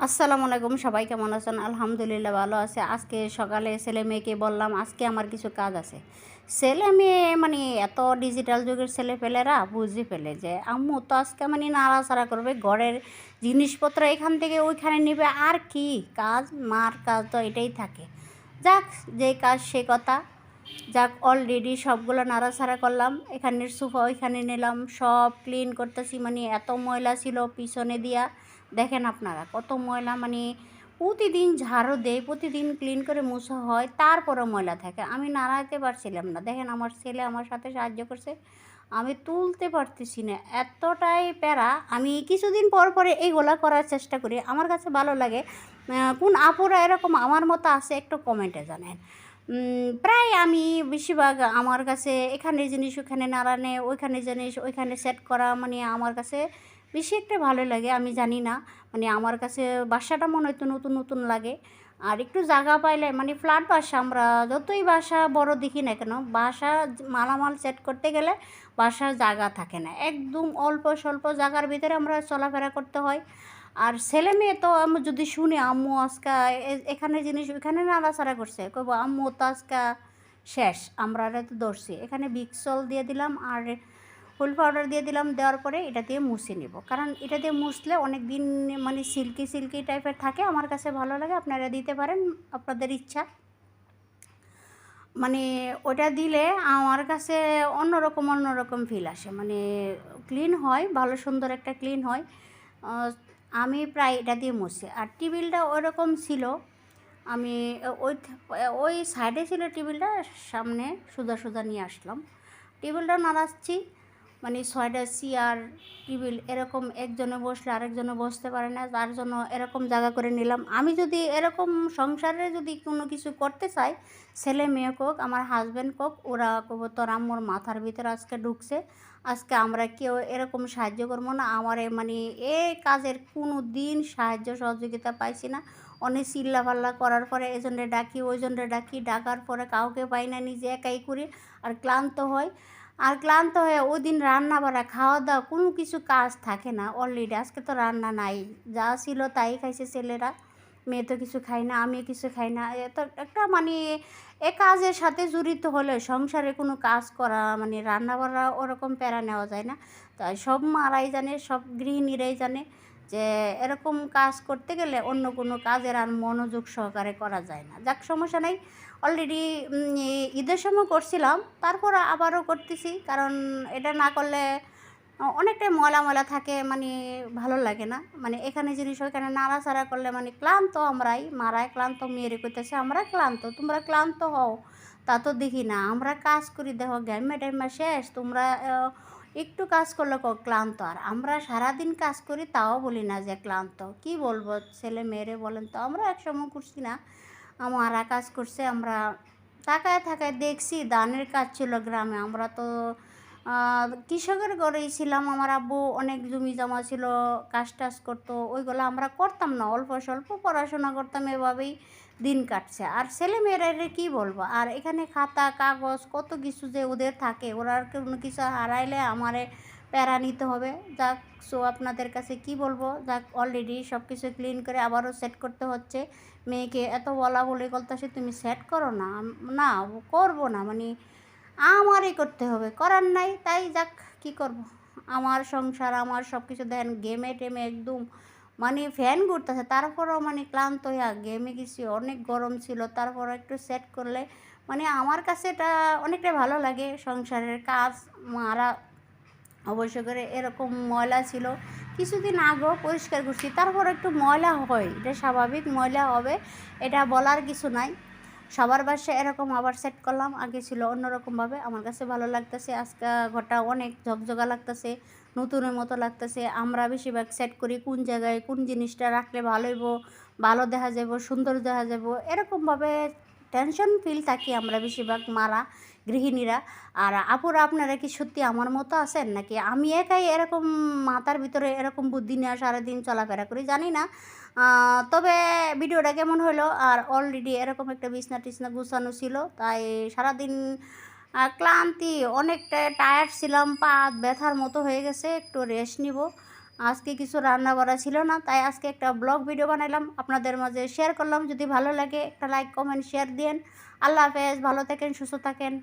আসসালামু আলাইকুম, সবাই কেমন আছেন? আলহামদুলিল্লাহ ভালো আছে। আজকে সকালে ছেলে মেয়েকে বললাম আজকে আমার কিছু কাজ আছে। ছেলে মেয়ে মানে এত ডিজিটাল যুগের ছেলেপেলেরা বুঝে ফেলে যে আম্মু তো আজকে মানে নাড়াচাড়া করবে, ঘরের জিনিসপত্র এখান থেকে ওইখানে নেবে, আর কি কাজ, মার কাজ তো এটাই থাকে। যাক, যে কাজ সে কথা। যাক, অলরেডি সবগুলো নাড়াচাড়া করলাম, এখানের সোফা ওইখানে নিলাম, সব ক্লিন করতেছি। মানে এত ময়লা ছিল পিছনে দিয়া, দেখেন আপনারা কত ময়লা। মানে প্রতিদিন ঝাড়ু দেয়, প্রতিদিন ক্লিন করে মোছা হয়, তারপরে ময়লা থাকে। আমি নাড়াতে পারছিলাম না। দেখেন আমার ছেলে আমার সাথে সাহায্য করছে, আমি তুলতে পারতেছি না, এতটাই প্যারা। আমি কিছুদিন পর পরে এইগুলা করার চেষ্টা করি, আমার কাছে ভালো লাগে। কোন আপুরা এরকম আমার মতো আছে একটু কমেন্টে জানেন। প্রায় আমি বেশিরভাগ আমার কাছে এখানের জিনিস ওখানে নাড়ানে, ওইখানে জিনিস ওইখানে সেট করা, মানে আমার কাছে বেশি একটা ভালো লাগে। আমি জানি না, মানে আমার কাছে বাসাটা মনে হয়তো নতুন নতুন লাগে। আর একটু জায়গা পাইলে, মানে ফ্ল্যাট বাসা, আমরা যতই বাসা বড় দেখি না কেন, বাসা মালামাল সেট করতে গেলে বাসার জায়গা থাকে না, একদম অল্প স্বল্প জায়গার ভিতরে আমরা চলাফেরা করতে হয়। আর ছেলে মেয়ে তো আমি যদি শুনি আম্মু আজকা এখানে জিনিস ওইখানে নাড়াচাড়া করছে, কইব আম্মু তো আজকা শেষ, আমরা তো ধরছি। এখানে বিক্সল দিয়ে দিলাম আর হুল পাউডার দিয়ে দিলাম, দেওয়ার পরে এটা দিয়ে মুছে নিব, কারণ এটা দিয়ে মুছলে অনেক দিন মানে সিল্কি সিল্কি টাইপের থাকে, আমার কাছে ভালো লাগে। আপনারা দিতে পারেন, আপনাদের ইচ্ছা। মানে ওটা দিলে আমার কাছে অন্যরকম অন্যরকম ফিল আসে, মানে ক্লিন হয়, ভালো সুন্দর একটা ক্লিন হয়। আহ, আমি প্রায় এটা দিয়ে মুছি। আর টেবিলটা ওইরকম ছিল, আমি ওই ওই সাইডে ছিল টেবিলটা, সামনে সোজা সোজা নিয়ে আসলাম, টেবিলটা নাড়াচ্ছি। মানে 6টা চেয়ার টেবিল এরকম, একজনে বসলে আরেকজনে বসতে পারে না, তার জন্য এরকম জায়গা করে নিলাম। আমি যদি এরকম সংসারে যদি কোনো কিছু করতে চাই, ছেলে মেয়ে কোক, আমার হাজব্যান্ড কোক, ওরা কব তোর আম্মুর মাথার ভিতরে আজকে ঢুকছে, আজকে আমরা কেউ এরকম সাহায্য করবো না। আমারে মানে এই কাজের কোনো দিন সাহায্য সহযোগিতা পাইছি না। অনেক চিল্লাপাল্লা করার পরে এজনে ডাকি ওইজনে ডাকি, ডাকার পরে কাউকে পাই না, নিজে একাই করি। আর ক্লান্ত হয়, আর ক্লান্ত হয়ে ওই দিন রান্না বাড়া খাওয়া দাওয়া কোনো কিছু কাজ থাকে না। অলরেডি আজকে তো রান্না নাই, যা ছিল তাই খাইছে ছেলেরা, মেয়ে তো কিছু খাই না, আমি কিছু খাই না। এত একটা মানে এ কাজের সাথে জড়িত হলে সংসারে কোনো কাজ করা, মানে রান্না বাড়া ওরকম প্যারা নেওয়া যায় না। তাই সব মারাই জানে, সব গৃহিণীরাই জানে যে এরকম কাজ করতে গেলে অন্য কোনো কাজের আর মনোযোগ সহকারে করা যায় না। যাক, সমস্যা নাই। অলরেডি ঈদের সময় করছিলাম, তারপর আবারও করতেছি, কারণ এটা না করলে অনেকটাই ময়লা ময়লা থাকে, মানে ভালো লাগে না। মানে এখানে জিনিস ওইখানে নাড়াচাড়া করলে মানে ক্লান্ত আমরাই, মারায় ক্লান্ত, মেয়েরে কইতেছে আমরা ক্লান্ত, তোমরা ক্লান্ত হও, তা তো দেখি না, আমরা কাজ করি, দেখো গ্যামে ট্যামে শেষ, তোমরা একটু কাজ করলে ক্লান্ত। আর আমরা সারাদিন কাজ করি, তাও বলি না যে ক্লান্ত। কি বলবো ছেলে মেয়েরে বলেন তো, আমরা একসময় করছি না, আমারা কাজ করছে, আমরা তাকায় থাকায় দেখছি। ধানের কাজ ছিল গ্রামে, আমরা তো কৃষকের ঘরেই ছিলাম, আমার আব্বু অনেক জমি জমা ছিল, কাজ টাজ করতো, ওইগুলো আমরা করতাম না, অল্প স্বল্প পড়াশোনা করতাম, এভাবেই দিন কাটছে। আর ছেলে মেয়েরা কী বলবো, আর এখানে খাতা কাগজ কত কিছু যে ওদের থাকে, ওরা আর কোনো কিছু হারাইলে আমারে প্যারা নিতে হবে। যাক, সো আপনাদের কাছে কি বলবো, যাক অলরেডি সব কিছু ক্লিন করে আবারও সেট করতে হচ্ছে। মেয়েকে এত বলা বলি করতেছে তুমি সেট করো না, না করবো না, মানে আমারই করতে হবে, করার নাই। তাই যাক, কি করব, আমার সংসার, আমার সব কিছু দেখেন, গেমে টেমে একদম মানে ফ্যান ঘুরতেছে, তারপরেও মানে ক্লান্ত হইয়া গেমে গেছি, অনেক গরম ছিল, তারপরও একটু সেট করলে মানে আমার কাছে এটা অনেকটা ভালো লাগে। সংসারের কাজ মারা অবশ্য করে এরকম ময়লা ছিল, কিছুদিন আগেও পরিষ্কার করছি, তারপর একটু ময়লা হয়, এটা স্বাভাবিক, ময়লা হবে, এটা বলার কিছু নাই। সবার বাসায় এরকম আবার সেট করলাম, আগে ছিল অন্যরকমভাবে, আমার কাছে ভালো লাগতেছে। আজকে ঘরটা অনেক ঝকঝকা লাগতেছে, নতুনের মতো লাগতেছে। আমরা বেশিরভাগ সেট করি কোন জায়গায় কোন জিনিসটা রাখলে ভালো হইব, ভালো দেখা যাব, সুন্দর দেখা যাব, এরকমভাবে টেনশন ফিল থাকি আমরা বেশিরভাগ মারা, গৃহিণীরা। আর আপুরা আপনারা কি সত্যি আমার মতো আছেন, নাকি আমি একাই এরকম মাথার ভিতরে এরকম বুদ্ধি নিয়ে সারাদিন চলাফেরা করি, জানি না। তবে ভিডিওটা কেমন হলো, আর অলরেডি এরকম একটা বিছনা টিছনা গুছানো ছিল, তাই সারাদিন ক্লান্তি, অনেকটা টায়ার্ড ছিলাম, পা ব্যথার মতো হয়ে গেছে, একটু রেস্ট নিব। আজকে কিছু রান্না বাড়া ছিল না, তাই আজকে একটা ব্লগ ভিডিও বানাইলাম, আপনাদের মাঝে শেয়ার করলাম। যদি ভালো লাগে একটা লাইক কমেন্ট শেয়ার দিন। আল্লাহ হাফেজ, ভালো থাকেন, সুস্থ থাকেন।